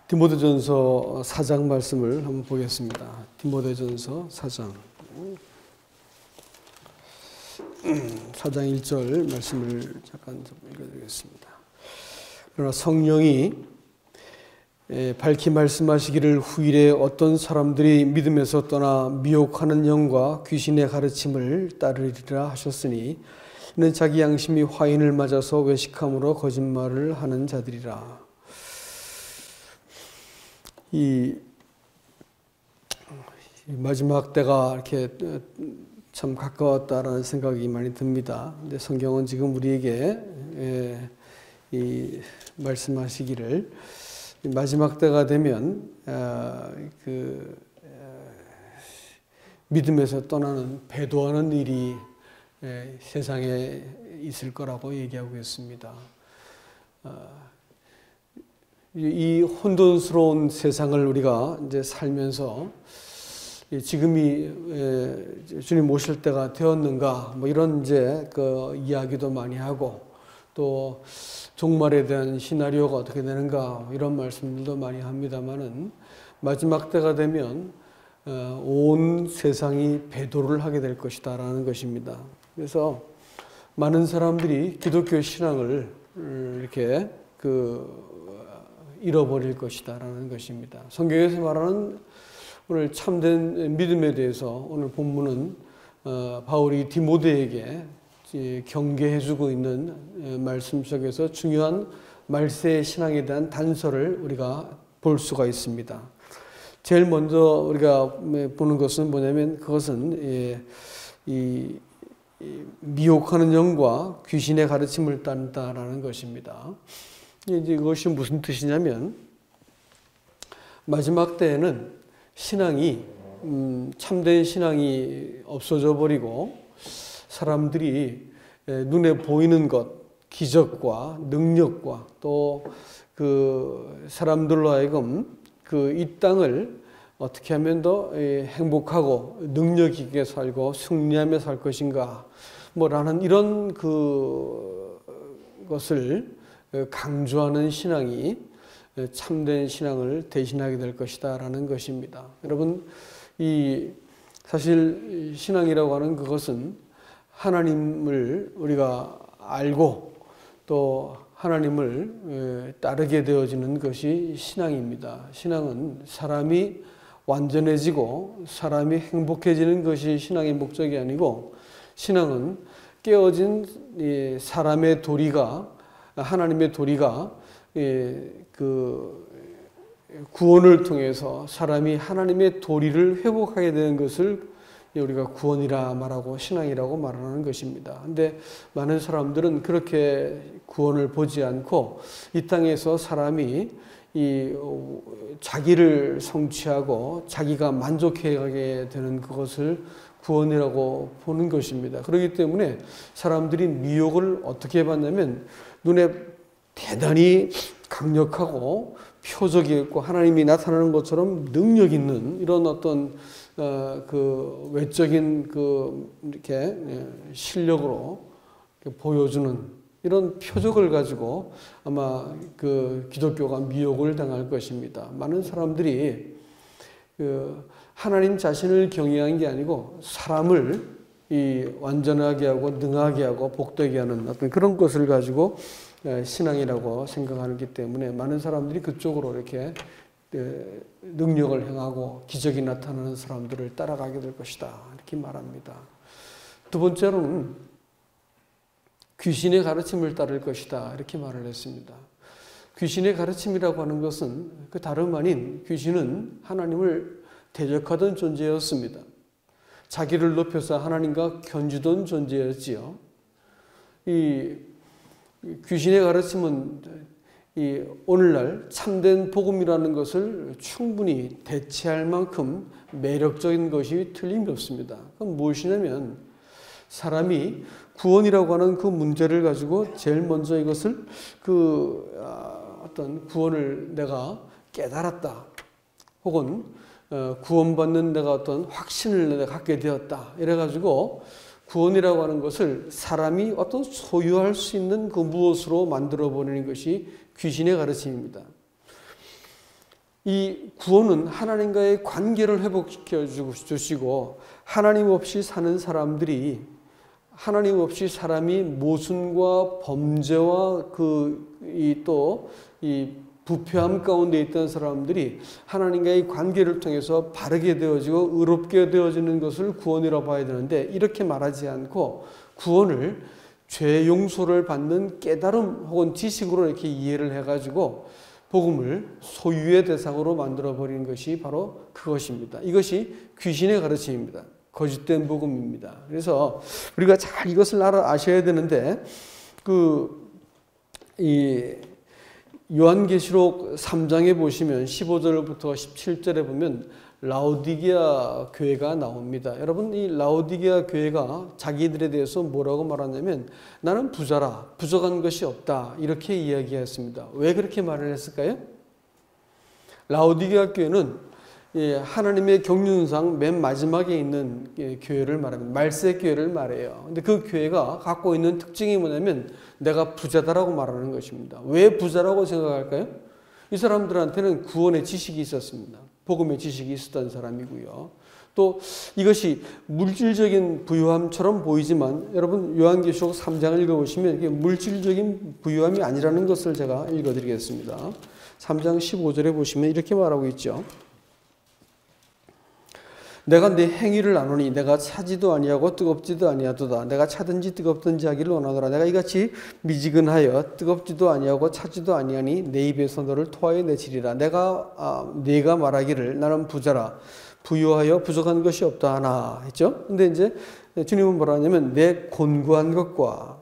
디모데전서 4장 말씀을 한번 보겠습니다. 디모데전서 4장 1절 말씀을 잠깐 읽어드리겠습니다. 그러나 성령이 밝히 말씀하시기를 후일에 어떤 사람들이 믿음에서 떠나 미혹하는 영과 귀신의 가르침을 따르리라 하셨으니 이는 자기 양심이 화인을 맞아서 외식함으로 거짓말을 하는 자들이라. 이 마지막 때가 이렇게 참 가까웠다라는 생각이 많이 듭니다. 근데 성경은 지금 우리에게 이 말씀하시기를 마지막 때가 되면 믿음에서 떠나는 배도하는 일이 세상에 있을 거라고 얘기하고 있습니다. 이 혼돈스러운 세상을 우리가 이제 살면서 지금이 주님 오실 때가 되었는가 뭐 이런 이제 그 이야기도 많이 하고 또 종말에 대한 시나리오가 어떻게 되는가 이런 말씀들도 많이 합니다만은 마지막 때가 되면 온 세상이 배도를 하게 될 것이다라는 것입니다. 그래서 많은 사람들이 기독교 신앙을 이렇게 잃어버릴 것이다라는 것입니다. 성경에서 말하는 오늘 참된 믿음에 대해서 오늘 본문은 바울이 디모데에게 경계해주고 있는 말씀 속에서 중요한 말세의 신앙에 대한 단서를 우리가 볼 수가 있습니다. 제일 먼저 우리가 보는 것은 뭐냐면 그것은 이 미혹하는 영과 귀신의 가르침을 따른다라는 것입니다. 이제 이것이 무슨 뜻이냐면 마지막 때에는 신앙이 참된 신앙이 없어져 버리고 사람들이 눈에 보이는 것, 기적과 능력과 또 그 사람들로 하여금 이 땅을 어떻게 하면 더 행복하고 능력 있게 살고 승리하며 살 것인가 뭐라는 이런 것을 강조하는 신앙이 참된 신앙을 대신하게 될 것이다 라는 것입니다. 여러분, 사실 신앙이라고 하는 그것은 하나님을 우리가 알고 또 하나님을 따르게 되어지는 것이 신앙입니다. 신앙은 사람이 완전해지고 사람이 행복해지는 것이 신앙의 목적이 아니고 신앙은 깨어진 사람의 도리가 하나님의 도리가 구원을 통해서 사람이 하나님의 도리를 회복하게 되는 것을 우리가 구원이라 말하고 신앙이라고 말하는 것입니다. 근데 많은 사람들은 그렇게 구원을 보지 않고 이 땅에서 사람이 자기를 성취하고 자기가 만족해가게 되는 그것을 구원이라고 보는 것입니다. 그렇기 때문에 사람들이 미혹을 어떻게 받냐면 눈에 대단히 강력하고 표적이 있고 하나님이 나타나는 것처럼 능력 있는 이런 어떤 외적인 이렇게 실력으로 이렇게 보여주는 이런 표적을 가지고 아마 기독교가 미혹을 당할 것입니다. 많은 사람들이 하나님 자신을 경외한 게 아니고 사람을 완전하게 하고 능하게 하고 복되게 하는 어떤 그런 것을 가지고 신앙이라고 생각하기 때문에 많은 사람들이 그쪽으로 이렇게 능력을 행하고 기적이 나타나는 사람들을 따라가게 될 것이다 이렇게 말합니다. 두 번째로는 귀신의 가르침을 따를 것이다 이렇게 말을 했습니다. 귀신의 가르침이라고 하는 것은 그 다름 아닌 귀신은 하나님을 대적하던 존재였습니다. 자기를 높여서 하나님과 견주던 존재였지요. 이 귀신의 가르침은 오늘날 참된 복음이라는 것을 충분히 대체할 만큼 매력적인 것이 틀림이 없습니다. 그건 무엇이냐면 사람이 구원이라고 하는 그 문제를 가지고 제일 먼저 이것을 어떤 구원을 내가 깨달았다 혹은 구원받는 내가 어떤 확신을 내가 갖게 되었다 이래가지고 구원이라고 하는 것을 사람이 어떤 소유할 수 있는 그 무엇으로 만들어버리는 것이 귀신의 가르침입니다. 이 구원은 하나님과의 관계를 회복시켜 주시고 하나님 없이 사는 사람들이 하나님 없이 사람이 모순과 범죄와 이 부패함 가운데 있던 사람들이 하나님과의 관계를 통해서 바르게 되어지고 의롭게 되어지는 것을 구원이라고 봐야 되는데 이렇게 말하지 않고 구원을 죄 용서를 받는 깨달음 혹은 지식으로 이렇게 이해를 해가지고 복음을 소유의 대상으로 만들어버리는 것이 바로 그것입니다. 이것이 귀신의 가르침입니다. 거짓된 복음입니다. 그래서 우리가 잘 이것을 아셔야 되는데 이 요한계시록 3장에 보시면 15절부터 17절에 보면 라오디게아 교회가 나옵니다. 여러분 이 라오디게아 교회가 자기들에 대해서 뭐라고 말하냐면 나는 부자라 부족한 것이 없다 이렇게 이야기했습니다. 왜 그렇게 말을 했을까요? 라오디게아 교회는 하나님의 경륜상 맨 마지막에 있는 교회를 말합니다. 말세 교회를 말해요. 근데 그 교회가 갖고 있는 특징이 뭐냐면 내가 부자다라고 말하는 것입니다. 왜 부자라고 생각할까요? 이 사람들한테는 구원의 지식이 있었습니다. 복음의 지식이 있었던 사람이고요. 또 이것이 물질적인 부유함처럼 보이지만 여러분 요한계시록 3장을 읽어보시면 이게 물질적인 부유함이 아니라는 것을 제가 읽어드리겠습니다. 3장 15절에 보시면 이렇게 말하고 있죠. 내가 내 행위를 아노니 내가 차지도 아니하고 뜨겁지도 아니하도다. 내가 차든지 뜨겁든지 하기를 원하노라. 내가 이같이 미지근하여 뜨겁지도 아니하고 차지도 아니하니 내 입에서 너를 토하여 내치리라. 네가 말하기를 나는 부자라 부유하여 부족한 것이 없다 하나 했죠. 근데 이제 주님은 뭐라 하냐면 내 곤고한 것과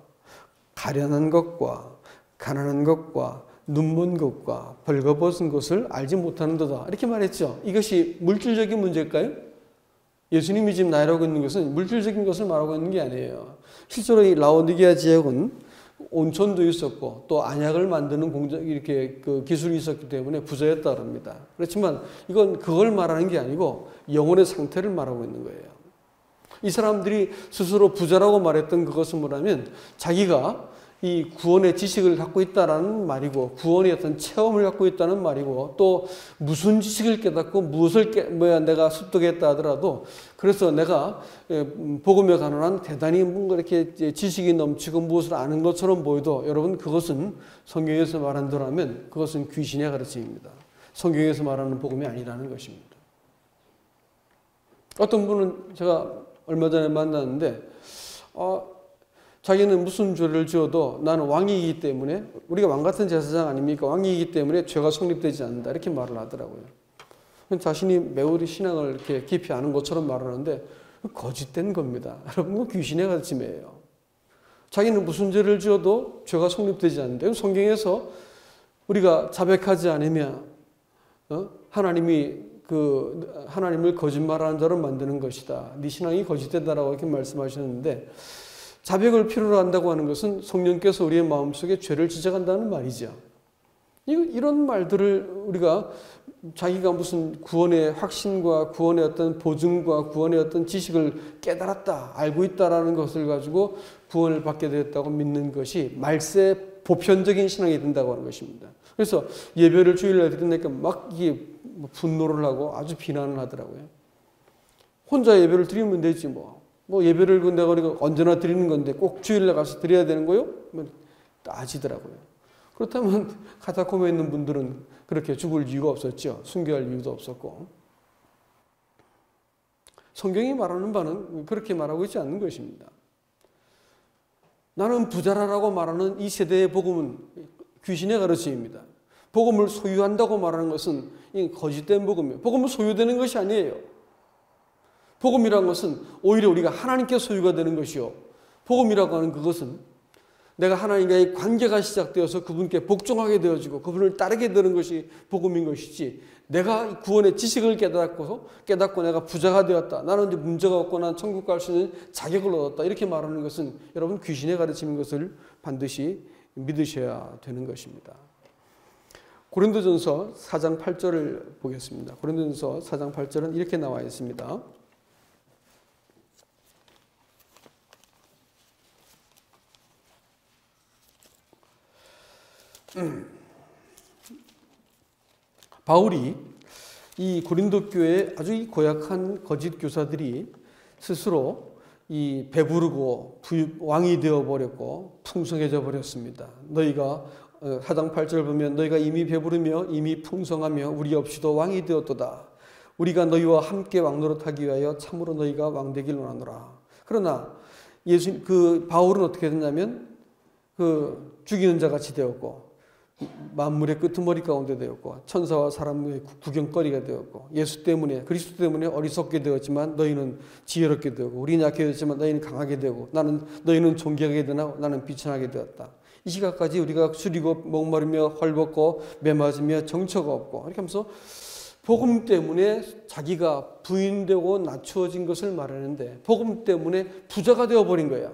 가련한 것과 가난한 것과 눈먼 것과 벌거벗은 것을 알지 못하는도다 이렇게 말했죠. 이것이 물질적인 문제일까요? 예수님이 지금 나열하고 있는 것은 물질적인 것을 말하고 있는 게 아니에요. 실제로 이 라오디게아 지역은 온천도 있었고 또 안약을 만드는 공장 이렇게 기술이 있었기 때문에 부자였다고 합니다. 그렇지만 이건 그걸 말하는 게 아니고 영혼의 상태를 말하고 있는 거예요. 이 사람들이 스스로 부자라고 말했던 그것은 뭐냐면 자기가 이 구원의 지식을 갖고 있다라는 말이고 구원의 어떤 체험을 갖고 있다는 말이고 또 무슨 지식을 깨닫고 무엇을 내가 습득했다 하더라도 그래서 내가 복음에 관한 대단히 뭔가 이렇게 지식이 넘치고 무엇을 아는 것처럼 보여도 여러분 그것은 성경에서 말한다면 그것은 귀신의 가르침입니다. 성경에서 말하는 복음이 아니라는 것입니다. 어떤 분은 제가 얼마 전에 만났는데 자기는 무슨 죄를 지어도 나는 왕이기 때문에 우리가 왕 같은 제사장 아닙니까? 왕이기 때문에 죄가 성립되지 않는다 이렇게 말을 하더라고요. 자신이 매우 신앙을 이렇게 깊이 아는 것처럼 말을 하는데 거짓된 겁니다. 여러분 귀신의 가르침이에요. 자기는 무슨 죄를 지어도 죄가 성립되지 않는데 성경에서 우리가 자백하지 않으면 하나님을 거짓말하는 자로 만드는 것이다. 네 신앙이 거짓된다라고 이렇게 말씀하셨는데 자백을 필요로 한다고 하는 것은 성령께서 우리의 마음속에 죄를 지적한다는 말이죠. 이런 말들을 우리가 자기가 무슨 구원의 확신과 구원의 어떤 보증과 구원의 어떤 지식을 깨달았다, 알고 있다라는 것을 가지고 구원을 받게 되었다고 믿는 것이 말세 보편적인 신앙이 된다고 하는 것입니다. 그래서 예배를 주일날 드리니까 막 이게 분노를 하고 아주 비난을 하더라고요. 혼자 예배를 드리면 되지 뭐 예배를 내가 우리가 언제나 드리는 건데 꼭 주일날 가서 드려야 되는 거요? 따지더라고요. 그렇다면 카타콤에 있는 분들은 그렇게 죽을 이유가 없었죠. 순교할 이유도 없었고. 성경이 말하는 바는 그렇게 말하고 있지 않는 것입니다. 나는 부자라고 말하는 이 세대의 복음은 귀신의 가르침입니다. 복음을 소유한다고 말하는 것은 거짓된 복음이에요. 복음은 소유되는 것이 아니에요. 복음이라는 것은 오히려 우리가 하나님께 소유가 되는 것이요. 복음이라고 하는 그것은 내가 하나님과의 관계가 시작되어서 그분께 복종하게 되어지고 그분을 따르게 되는 것이 복음인 것이지 내가 구원의 지식을 깨닫고 내가 부자가 되었다. 나는 이제 문제가 없고 난 천국 갈 수 있는 자격을 얻었다. 이렇게 말하는 것은 여러분 귀신의 가르침인 것을 반드시 믿으셔야 되는 것입니다. 고린도전서 4장 8절을 보겠습니다. 고린도전서 4장 8절은 이렇게 나와 있습니다. 바울이 이 고린도 교회에 아주 이 고약한 거짓 교사들이 스스로 이 배부르고 왕이 되어버렸고 풍성해져 버렸습니다. 너희가 4장 8절 보면 너희가 이미 배부르며 이미 풍성하며 우리 없이도 왕이 되었도다. 우리가 너희와 함께 왕노릇하기 위하여 참으로 너희가 왕되길 원하노라. 그러나 바울은 어떻게 됐냐면 죽이는 자 같이 되었고 만물의 끄트머리 가운데 되었고 천사와 사람의 구경거리가 되었고 예수 때문에 그리스도 때문에 어리석게 되었지만 너희는 지혜롭게 되고 우리는 약해졌지만 너희는 강하게 되고 너희는 존귀하게 되나 나는 비천하게 되었다. 이 시각까지 우리가 술이고 목마르며 헐벗고 매맞으며 정처가 없고 이렇게 하면서 복음 때문에 자기가 부인되고 낮추어진 것을 말하는데 복음 때문에 부자가 되어버린 거야.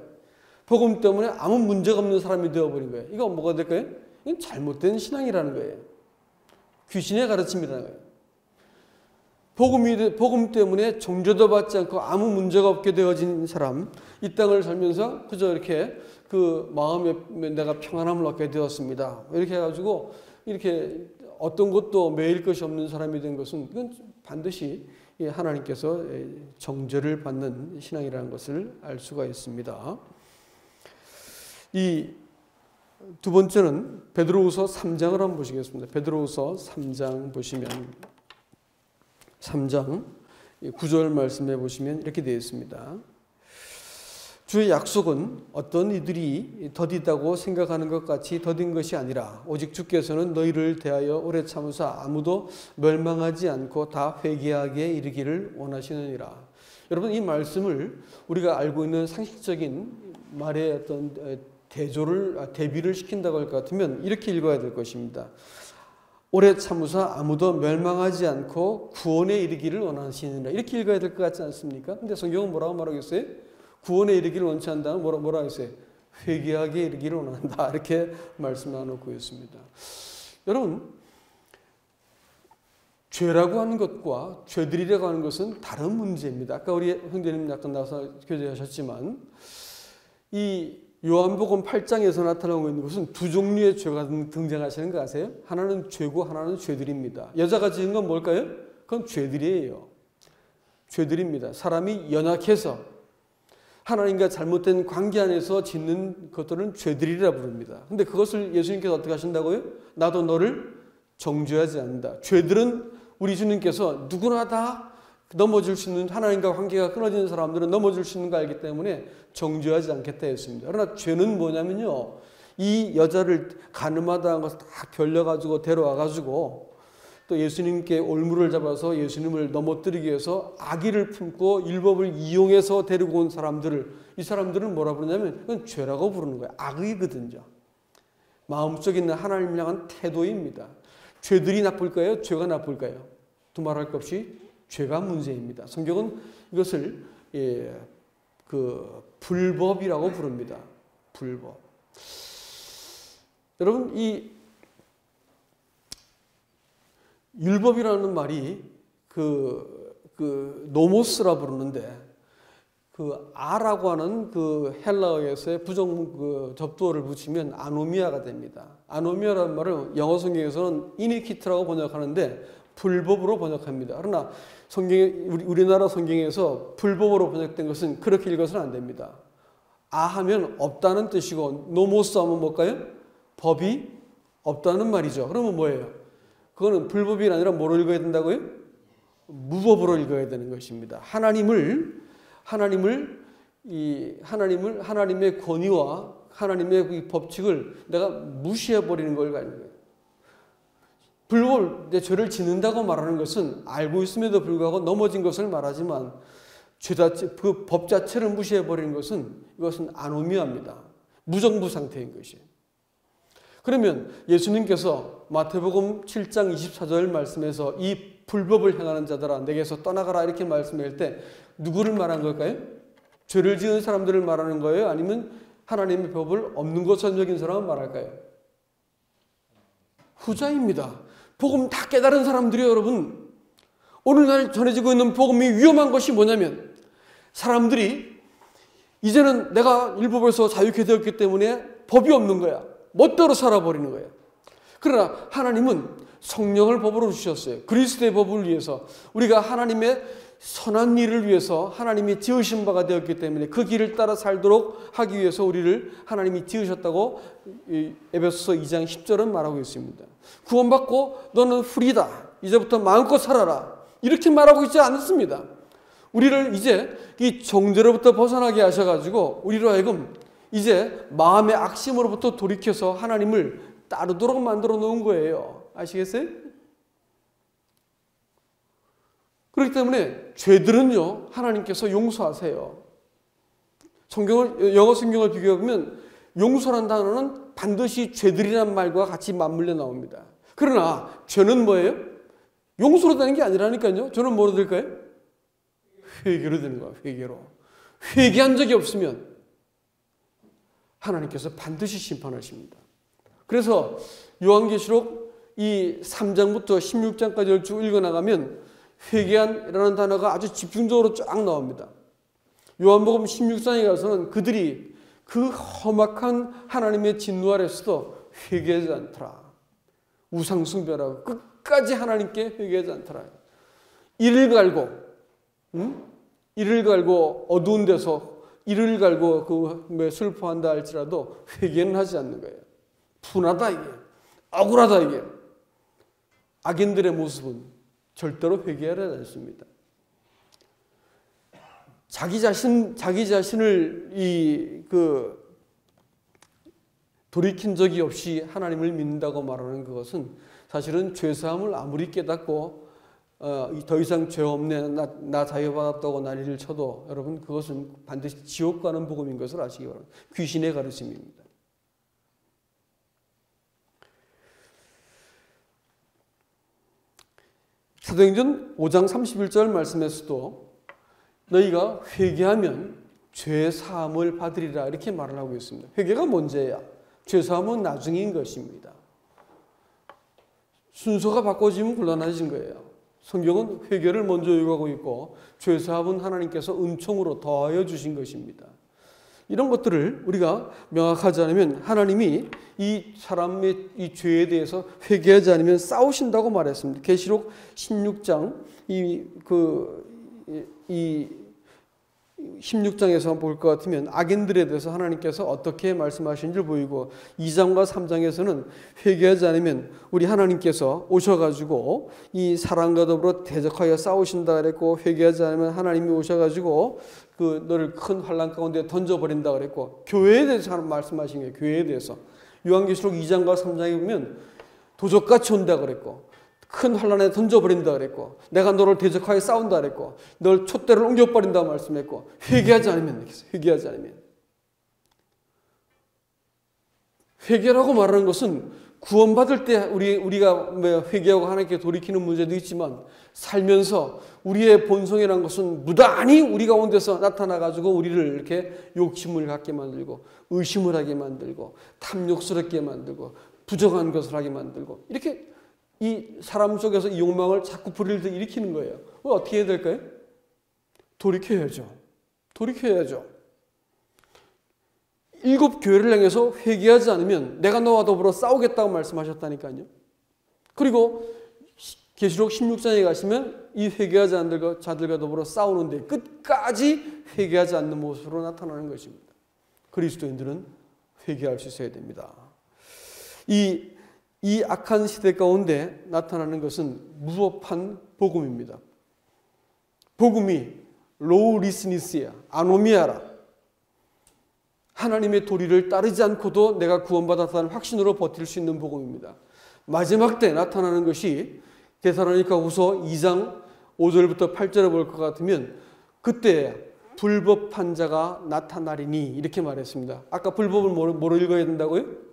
복음 때문에 아무 문제가 없는 사람이 되어버린 거예요. 이거 뭐가 될까요? 이건 잘못된 신앙이라는 거예요. 귀신의 가르침이라는 거예요. 복음 때문에 정죄도 받지 않고 아무 문제가 없게 되어진 사람, 이 땅을 살면서 그저 이렇게 그 마음에 내가 평안함을 얻게 되었습니다. 이렇게 해가지고 이렇게 어떤 것도 매일 것이 없는 사람이 된 것은 이건 반드시 하나님께서 정죄를 받는 신앙이라는 것을 알 수가 있습니다. 이 두 번째는 베드로후서 3장을 한번 보시겠습니다. 베드로후서 3장 보시면 3장 9절 말씀해 보시면 이렇게 되어 있습니다. 주의 약속은 어떤 이들이 더디다고 생각하는 것 같이 더딘 것이 아니라 오직 주께서는 너희를 대하여 오래 참으사 아무도 멸망하지 않고 다 회개하게 이르기를 원하시느니라. 여러분 이 말씀을 우리가 알고 있는 상식적인 말의 어떤 대비를 시킨다고 할 것 같으면 이렇게 읽어야 될 것입니다. 오래 참으사 아무도 멸망하지 않고 구원에 이르기를 원하시느니라. 이렇게 읽어야 될 것 같지 않습니까? 근데 성경은 뭐라고 말하겠어요? 구원에 이르기를 원치 않다는 뭐라고 했어요? 회개하게 이르기를 원한다. 이렇게 말씀하고 있습니다. 여러분, 죄라고 하는 것과 죄들이라고 하는 것은 다른 문제입니다. 아까 우리 형제님 약간 나와서 교제하셨지만 이 요한복음 8장에서 나타나고 있는 것은 두 종류의 죄가 등장하시는 거 아세요? 하나는 죄고 하나는 죄들입니다. 여자가 지은 건 뭘까요? 그건 죄들이에요. 죄들입니다. 사람이 연약해서 하나님과 잘못된 관계 안에서 짓는 것들은 죄들이라 부릅니다. 근데 그것을 예수님께서 어떻게 하신다고요? 나도 너를 정죄하지 않는다. 죄들은 우리 주님께서 누구나 다 넘어질 수 있는, 하나님과 관계가 끊어지는 사람들은 넘어질 수 있는 거 알기 때문에 정죄하지 않겠다 했습니다. 그러나 죄는 뭐냐면요, 이 여자를 가늠하다는 것을 다 결려가지고 데려와가지고 또 예수님께 올무를 잡아서 예수님을 넘어뜨리기 위해서 악의를 품고 율법을 이용해서 데리고 온 사람들을, 이 사람들은 뭐라 부르냐면 그건 죄라고 부르는 거예요. 악의거든요. 마음속에 있는 하나님을 향한 태도입니다. 죄들이 나쁠까요? 죄가 나쁠까요? 두말할 것 없이 죄가 문제입니다. 성경은 이것을 불법이라고 부릅니다. 불법. 여러분, 이 율법이라는 말이 노모스라 부르는데 아라고 하는 헬라어에서의 부정 접두어를 붙이면 아노미아가 됩니다. 아노미아라는 말을 영어 성경에서는 이니키트라고 번역하는데 불법으로 번역합니다. 그러나 우리나라 성경에서 불법으로 번역된 것은 그렇게 읽어서는 안 됩니다. 하면 없다는 뜻이고 노모스 하면 뭘까요? 법이 없다는 말이죠. 그러면 뭐예요? 그거는 불법이 아니라 뭐로 읽어야 된다고요? 무법으로 읽어야 되는 것입니다. 하나님의 권위와 하나님의 법칙을 내가 무시해버리는 걸 가지고 거예요. 불법을, 내 죄를 짓는다고 말하는 것은 알고 있음에도 불구하고 넘어진 것을 말하지만 그 법 자체를 무시해버리는 것은 이것은 아노미아입니다. 무정부 상태인 것이에요. 그러면 예수님께서 마태복음 7장 24절 말씀에서 이 불법을 행하는 자들아 내게서 떠나가라 이렇게 말씀할 때 누구를 말한 걸까요? 죄를 지은 사람들을 말하는 거예요? 아니면 하나님의 법을 없는 것처럼 여긴 사람을 말할까요? 후자입니다. 복음 다 깨달은 사람들이요, 여러분. 오늘날 전해지고 있는 복음이 위험한 것이 뭐냐면 사람들이 이제는 내가 율법에서 자유케 되었기 때문에 법이 없는 거야. 멋대로 살아버리는 거예요. 그러나 하나님은 성령을 법으로 주셨어요. 그리스도의 법을 위해서, 우리가 하나님의 선한 일을 위해서 하나님이 지으신 바가 되었기 때문에 그 길을 따라 살도록 하기 위해서 우리를 하나님이 지으셨다고 에베소서 2장 10절은 말하고 있습니다. 구원받고 너는 후리다, 이제부터 마음껏 살아라, 이렇게 말하고 있지 않습니다. 우리를 이제 이 정죄로부터 벗어나게 하셔가지고 우리로 하여금 이제 마음의 악심으로부터 돌이켜서 하나님을 따르도록 만들어 놓은 거예요. 아시겠어요? 그렇기 때문에 죄들은요, 하나님께서 용서하세요. 영어 성경을 비교해보면 용서란 단어는 반드시 죄들이란 말과 같이 맞물려 나옵니다. 그러나 죄는 뭐예요? 용서로 되는 게 아니라니까요. 저는 뭐로 될까요? 회개로 되는 거예요. 회개로. 회개한 적이 없으면 하나님께서 반드시 심판하십니다. 그래서 요한계시록 이 3장부터 16장까지를 쭉 읽어나가면 회개한이라는 단어가 아주 집중적으로 쫙 나옵니다. 요한복음 16장에 가서는 그들이 그 험악한 하나님의 진노 아래서도 회개하지 않더라. 우상숭배라고 끝까지 하나님께 회개하지 않더라. 이를 갈고 어두운 데서 이를 갈고 그 슬퍼한다 할지라도 회개는 하지 않는 거예요. 분하다 이게. 억울하다 이게. 악인들의 모습은 절대로 회개하지 않습니다. 자기 자신을 돌이킨 적이 없이 하나님을 믿는다고 말하는 그것은 사실은 죄사함을 아무리 깨닫고 더 이상 죄 없네, 나 자유받았다고 난리를 쳐도 여러분 그것은 반드시 지옥 가는 복음인 것을 아시기 바랍니다. 귀신의 가르침입니다. 사도행전 5장 31절 말씀에서도 너희가 회개하면 죄사함을 받으리라 이렇게 말을 하고 있습니다. 회개가 먼저야. 죄사함은 나중인 것입니다. 순서가 바꿔지면 곤란해진 거예요. 성경은 회개를 먼저 요구하고 있고 죄사함은 하나님께서 은총으로 더하여 주신 것입니다. 이런 것들을 우리가 명확하지 않으면 하나님이 이 사람의 이 죄에 대해서 회개하지 않으면 싸우신다고 말했습니다. 계시록 16장 16장에서 볼 것 같으면 악인들에 대해서 하나님께서 어떻게 말씀하신지를 보이고 2장과 3장에서는 회개하지 않으면 우리 하나님께서 오셔가지고 이 사람과 더불어 대적하여 싸우신다 그랬고 회개하지 않으면 하나님이 오셔가지고 그 너를 큰 환난 가운데 던져버린다 그랬고 교회에 대해서 말씀하신 거예요. 교회에 대해서 요한계시록 2장과 3장에 보면 도적같이 온다 그랬고 큰 환난에 던져버린다 그랬고 내가 너를 대적하여 싸운다 그랬고 널 촛대를 옮겨버린다 말씀했고 회개하지 않으면 회개라고 말하는 것은 구원받을 때 우리가 회개하고 하나님께 돌이키는 문제도 있지만 살면서 우리의 본성이라는 것은 무단히 우리 가운데서 나타나가지고 우리를 이렇게 욕심을 갖게 만들고 의심을 하게 만들고 탐욕스럽게 만들고 부정한 것을 하게 만들고 이렇게 이 사람 속에서 이 욕망을 자꾸 불을 일으키는 거예요. 어떻게 해야 될까요? 돌이켜야죠. 7 교회를 향해서 회개하지 않으면 내가 너와 더불어 싸우겠다고 말씀하셨다니까요. 그리고 계시록 16장에 가시면 이 회개하지 않는 자들과 더불어 싸우는데 끝까지 회개하지 않는 모습으로 나타나는 것입니다. 그리스도인들은 회개할 수 있어야 됩니다. 이 악한 시대 가운데 나타나는 것은 무법한 복음입니다. 복음이 로우 리스니스야, 아노미아라. 하나님의 도리를 따르지 않고도 내가 구원받았다는 확신으로 버틸 수 있는 복음입니다. 마지막 때 나타나는 것이 데살로니가후서 2장 5절부터 8절을 볼 것 같으면 그때 불법한 자가 나타나리니 이렇게 말했습니다. 아까 불법을 뭐로 읽어야 된다고요?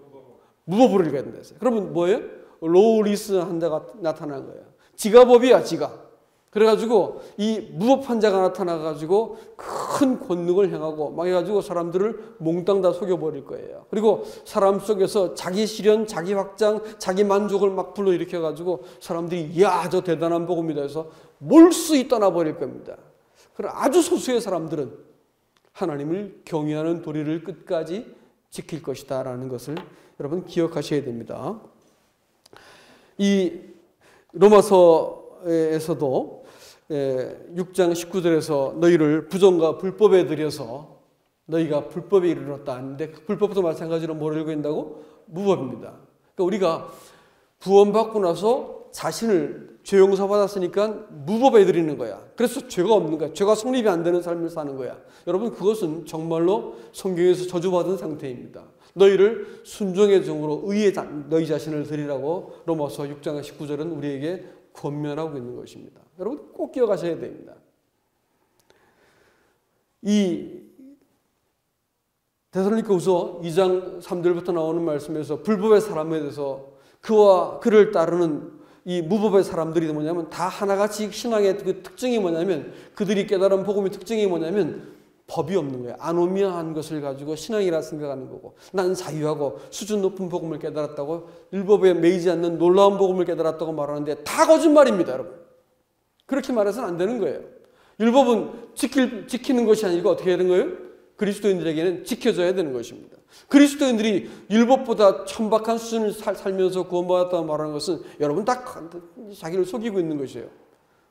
무법으로 읽어야 된다 했어요. 그러면 뭐예요? 로우리스 한 자가 나타난 거예요. 지가 법이야, 지가. 그래가지고 이 무법한 자가 나타나가지고 큰 권능을 행하고 막 해가지고 사람들을 몽땅 다 속여버릴 거예요. 그리고 사람 속에서 자기 실현, 자기 확장, 자기 만족을 막 불러일으켜가지고 사람들이 이야 저 대단한 복음이다 해서 몰수히 떠나버릴 겁니다. 그럼 아주 소수의 사람들은 하나님을 경외하는 도리를 끝까지 지킬 것이다 라는 것을 여러분 기억하셔야 됩니다. 이 로마서에서도 6장 19절에서 너희를 부정과 불법에 들여서 너희가 불법에 이르렀다 하는데 그 불법도 마찬가지로 뭐를 얘기한다고? 무법입니다. 그러니까 우리가 구원받고 나서 자신을 죄 용서받았으니까 무법에 들이는 거야. 그래서 죄가 없는 거야. 죄가 성립이 안 되는 삶을 사는 거야. 여러분 그것은 정말로 성경에서 저주받은 상태입니다. 너희를 순종의 종으로 의의 너희 자신을 드리라고 로마서 6장 19절은 우리에게 권면하고 있는 것입니다. 여러분 꼭 기억하셔야 됩니다. 이 데살로니가후서 2장 3절부터 나오는 말씀에서 불법의 사람에 대해서 그와 그를 따르는 이 무법의 사람들이 뭐냐면 다 하나같이 신앙의 그 특징이 뭐냐면 그들이 깨달은 복음의 특징이 뭐냐면 법이 없는 거예요. 아노미아한 것을 가지고 신앙이라 생각하는 거고 난 자유하고 수준 높은 복음을 깨달았다고 율법에 매이지 않는 놀라운 복음을 깨달았다고 말하는데 다 거짓말입니다. 여러분. 그렇게 말해서는 안 되는 거예요. 율법은 지키는 것이 아니고 어떻게 해야 되는 거예요? 그리스도인들에게는 지켜져야 되는 것입니다. 그리스도인들이 율법보다 천박한 수준을 살면서 구원받았다고 말하는 것은 여러분 다 자기를 속이고 있는 것이에요.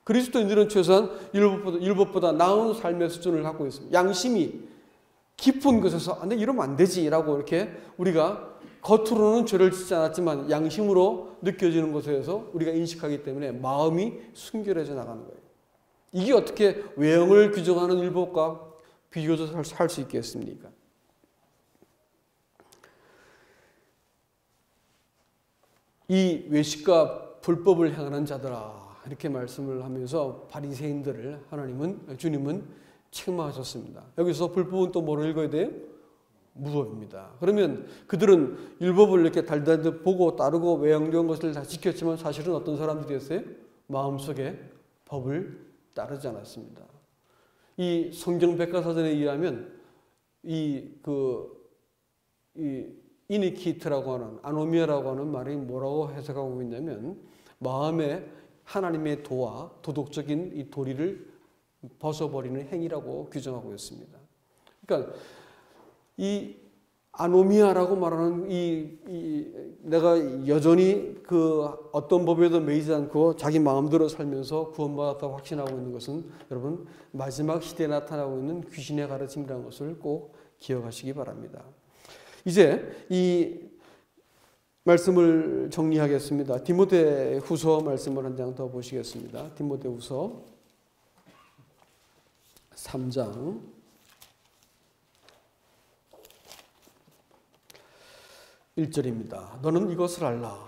그리스도인들은 최소한 율법보다 나은 삶의 수준을 갖고 있습니다. 양심이 깊은 곳에서 내 이러면 안 되지라고 이렇게 우리가 겉으로는 죄를 짓지 않았지만 양심으로 느껴지는 곳에서 우리가 인식하기 때문에 마음이 순결해져 나가는 거예요. 이게 어떻게 외형을 규정하는 율법과 비교해서 살 수 있겠습니까? 이 외식과 불법을 행하는 자들아 이렇게 말씀을 하면서 바리새인들을 주님은 책망하셨습니다. 여기서 불법은 또 뭐를 읽어야 돼요? 무법입니다. 그러면 그들은 율법을 이렇게 달달 보고 따르고 외형적인 것을 다 지켰지만 사실은 어떤 사람들이었어요? 마음속에 법을 따르지 않았습니다. 이 성경 백과사전에 의하면 이니키트라고 하는 아노미아라고 하는 말이 뭐라고 해석하고 있냐면 마음에 하나님의 도와 도덕적인 이 도리를 벗어버리는 행위라고 규정하고 있습니다. 그러니까 이 아노미아라고 말하는 내가 여전히 그 어떤 법에도 매이지 않고 자기 마음대로 살면서 구원받았다고 확신하고 있는 것은 여러분 마지막 시대에 나타나고 있는 귀신의 가르침이라는 것을 꼭 기억하시기 바랍니다. 이제 이 말씀을 정리하겠습니다. 디모데후서 말씀을 한 장 더 보시겠습니다. 디모데후서 3장 1절입니다. 너는 이것을 알라.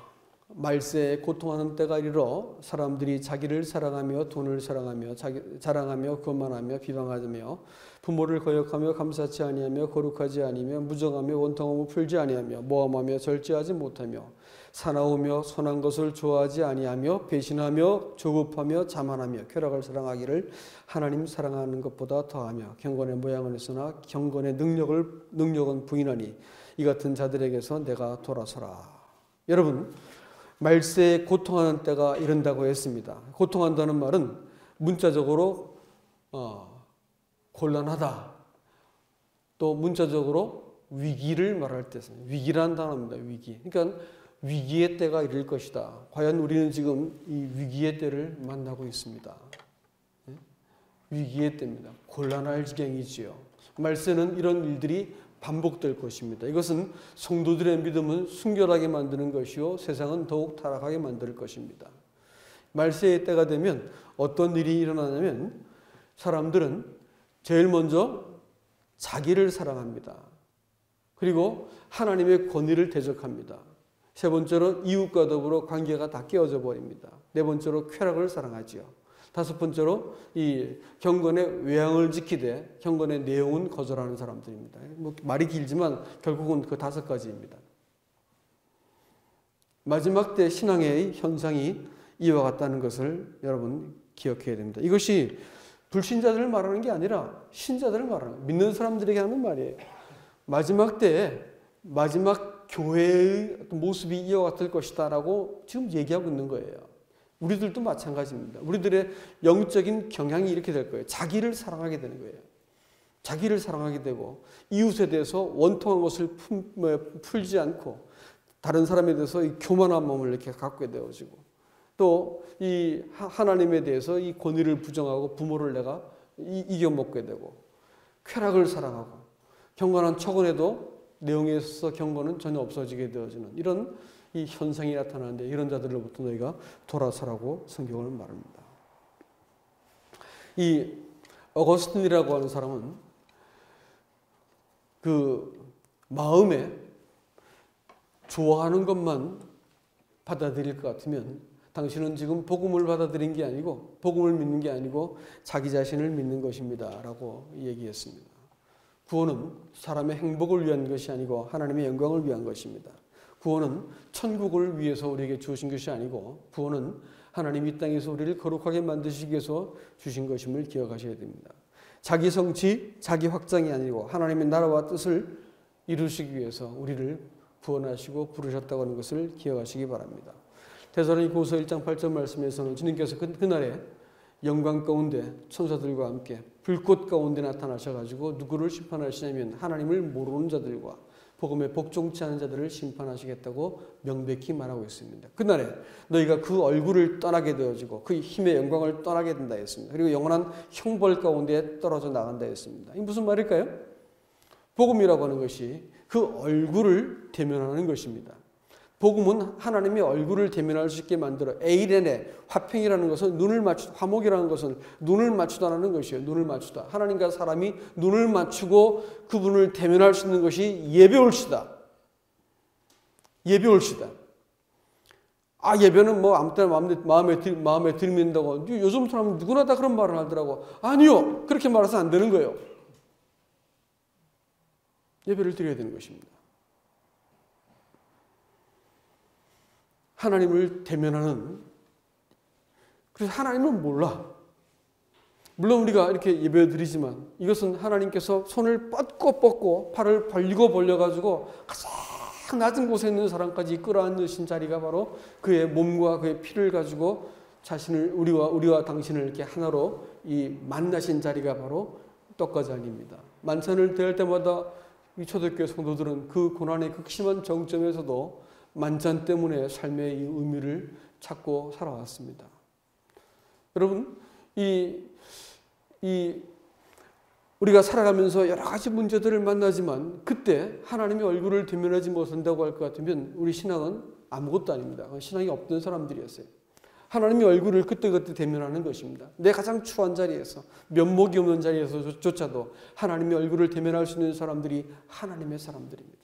말세에 고통하는 때가 이르러 사람들이 자기를 사랑하며 돈을 사랑하며 자랑하며 교만하며 비방하며 부모를 거역하며 감사치 아니하며 거룩하지 아니며 무정하며 원통함을 풀지 아니하며 모함하며 절제하지 못하며 사나우며 선한 것을 좋아하지 아니하며 배신하며 조급하며 자만하며 쾌락을 사랑하기를 하나님 사랑하는 것보다 더하며 경건의 모양은 있으나 경건의 능력은 부인하니 이 같은 자들에게서 내가 돌아서라. 여러분 말세에 고통하는 때가 이른다고 했습니다. 고통한다는 말은 문자적으로 곤란하다. 또 문자적으로 위기를 말할 때 위기라는 단어입니다. 위기. 그러니까 위기의 때가 이를 것이다. 과연 우리는 지금 이 위기의 때를 만나고 있습니다. 위기의 때입니다. 곤란할 지경이지요. 말세는 이런 일들이 반복될 것입니다. 이것은 성도들의 믿음은 순결하게 만드는 것이요 세상은 더욱 타락하게 만들 것입니다. 말세의 때가 되면 어떤 일이 일어나냐면 사람들은 제일 먼저 자기를 사랑합니다. 그리고 하나님의 권위를 대적합니다. 세 번째로 이웃과 더불어 관계가 다 깨어져 버립니다. 네 번째로 쾌락을 사랑하지요. 다섯 번째로 이 경건의 외양을 지키되 경건의 내용은 거절하는 사람들입니다. 말이 길지만 결국은 그 다섯 가지입니다. 마지막 때 신앙의 현상이 이와 같다는 것을 여러분 기억해야 됩니다. 이것이 불신자들을 말하는 게 아니라 신자들을 말하는 거예요. 믿는 사람들에게 하는 말이에요. 마지막 때에 마지막 교회의 모습이 이와 같을 것이다 라고 지금 얘기하고 있는 거예요. 우리들도 마찬가지입니다. 우리들의 영적인 경향이 이렇게 될 거예요. 자기를 사랑하게 되는 거예요. 자기를 사랑하게 되고 이웃에 대해서 원통한 것을 풀지 않고 다른 사람에 대해서 이 교만한 마음을 이렇게 갖게 되어지고 또 이 하나님에 대해서 이 권위를 부정하고 부모를 내가 이겨먹게 되고 쾌락을 사랑하고 경건한 척은해도 내용에 있어서 경건은 전혀 없어지게 되어지는 이런 이 현상이 나타나는데 이런 자들로부터 너희가 돌아서라고 성경을 말합니다. 이 어거스틴이라고 하는 사람은 그 마음에 좋아하는 것만 받아들일 것 같으면 당신은 지금 복음을 받아들인 게 아니고 복음을 믿는 게 아니고 자기 자신을 믿는 것입니다 라고 얘기했습니다. 구원은 사람의 행복을 위한 것이 아니고 하나님의 영광을 위한 것입니다. 구원은 천국을 위해서 우리에게 주신 것이 아니고 구원은 하나님이 이 땅에서 우리를 거룩하게 만드시기 위해서 주신 것임을 기억하셔야 됩니다. 자기 성취, 자기 확장이 아니고 하나님의 나라와 뜻을 이루시기 위해서 우리를 구원하시고 부르셨다고 하는 것을 기억하시기 바랍니다. 데살로니가후서 1장 8절 말씀에서는 주님께서 그날에 영광 가운데 천사들과 함께 불꽃 가운데 나타나셔가지고 누구를 심판하시냐면 하나님을 모르는 자들과 복음에 복종치 않은 자들을 심판하시겠다고 명백히 말하고 있습니다. 그날에 너희가 그 얼굴을 떠나게 되어지고 그 힘의 영광을 떠나게 된다 했습니다. 그리고 영원한 형벌 가운데 떨어져 나간다 했습니다. 이게 무슨 말일까요? 복음이라고 하는 것이 그 얼굴을 대면하는 것입니다. 복음은 하나님의 얼굴을 대면할 수 있게 만들어 에이레네, 화평이라는 것은 눈을 맞추다, 화목이라는 것은 눈을 맞추다라는 것이에요. 눈을 맞추다. 하나님과 사람이 눈을 맞추고 그분을 대면할 수 있는 것이 예배올시다. 예배올시다. 아, 예배는 뭐 아무 때나 마음에 들민다고. 요즘 사람은 누구나 다 그런 말을 하더라고. 아니요. 그렇게 말해서 안 되는 거예요. 예배를 드려야 되는 것입니다. 하나님을 대면하는, 그래서 하나님은 몰라. 물론 우리가 이렇게 예배 드리지만 이것은 하나님께서 손을 뻗고 팔을 벌리고 벌려가지고 가장 낮은 곳에 있는 사람까지 끌어안으신 자리가 바로 그의 몸과 그의 피를 가지고 자신을 우리와 당신을 이렇게 하나로 이 만나신 자리가 바로 떡가잔입니다. 만찬을 대할 때마다 이 초대교회 성도들은 그 고난의 극심한 정점에서도 만찬 때문에 삶의 이 의미를 찾고 살아왔습니다. 여러분, 우리가 살아가면서 여러 가지 문제들을 만나지만 그때 하나님의 얼굴을 대면하지 못한다고 할 것 같으면 우리 신앙은 아무것도 아닙니다. 신앙이 없던 사람들이었어요. 하나님의 얼굴을 그때그때 대면하는 것입니다. 내 가장 추한 자리에서, 면목이 없는 자리에서조차도 하나님의 얼굴을 대면할 수 있는 사람들이 하나님의 사람들입니다.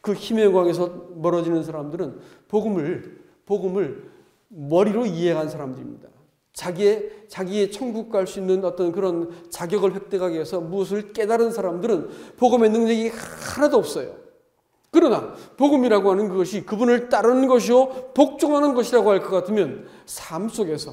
그 힘의 광에서 멀어지는 사람들은 복음을 머리로 이해한 사람들입니다. 자기의 천국 갈 수 있는 어떤 그런 자격을 획득하기 위해서 무엇을 깨달은 사람들은 복음의 능력이 하나도 없어요. 그러나 복음이라고 하는 것이 그분을 따르는 것이요 복종하는 것이라고 할 것 같으면 삶 속에서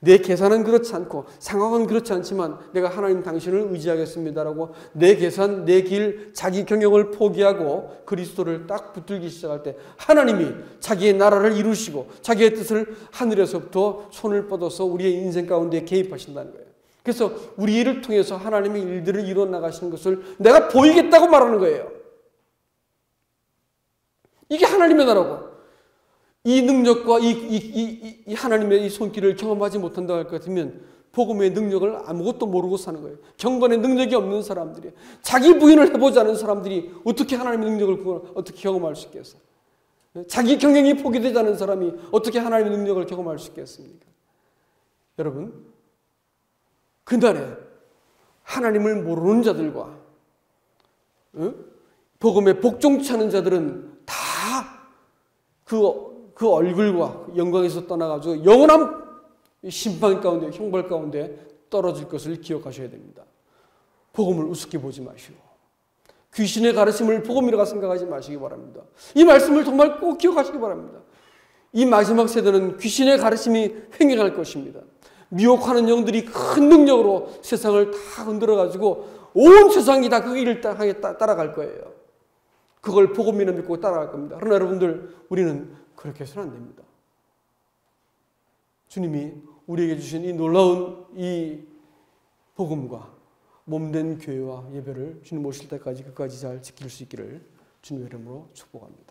내 계산은 그렇지 않고 상황은 그렇지 않지만 내가 하나님 당신을 의지하겠습니다라고 내 계산, 내 길, 자기 경영을 포기하고 그리스도를 딱 붙들기 시작할 때 하나님이 자기의 나라를 이루시고 자기의 뜻을 하늘에서부터 손을 뻗어서 우리의 인생 가운데 개입하신다는 거예요. 그래서 우리 일을 통해서 하나님의 일들을 이루어 나가시는 것을 내가 보이겠다고 말하는 거예요. 이게 하나님의 나라고. 이 능력과 이 하나님의 이 손길을 경험하지 못한다고 할 것 같으면 복음의 능력을 아무것도 모르고 사는 거예요. 경건의 능력이 없는 사람들이, 자기 부인을 해보지 않은 사람들이 어떻게 하나님의 능력을 어떻게 경험할 수 있겠어요? 자기 경영이 포기되지 않은 사람이 어떻게 하나님의 능력을 경험할 수 있겠습니까? 여러분, 그날에 하나님을 모르는 자들과 복음에 복종치 않은 자들은 다 그 얼굴과 영광에서 떠나가지고 영원한 심판 가운데, 형벌 가운데 떨어질 것을 기억하셔야 됩니다. 복음을 우습게 보지 마시고 귀신의 가르침을 복음이라고 생각하지 마시기 바랍니다. 이 말씀을 정말 꼭 기억하시기 바랍니다. 이 마지막 세대는 귀신의 가르침이 횡행할 것입니다. 미혹하는 영들이 큰 능력으로 세상을 다 흔들어가지고 온 세상이 다 그 길을 따라갈 거예요. 그걸 복음이라 믿고 따라갈 겁니다. 그러나 여러분들, 우리는 그렇게 해서는 안 됩니다. 주님이 우리에게 주신 이 놀라운 이 복음과 몸된 교회와 예배를 주님 오실 때까지 끝까지 잘 지킬 수 있기를 주님의 이름으로 축복합니다.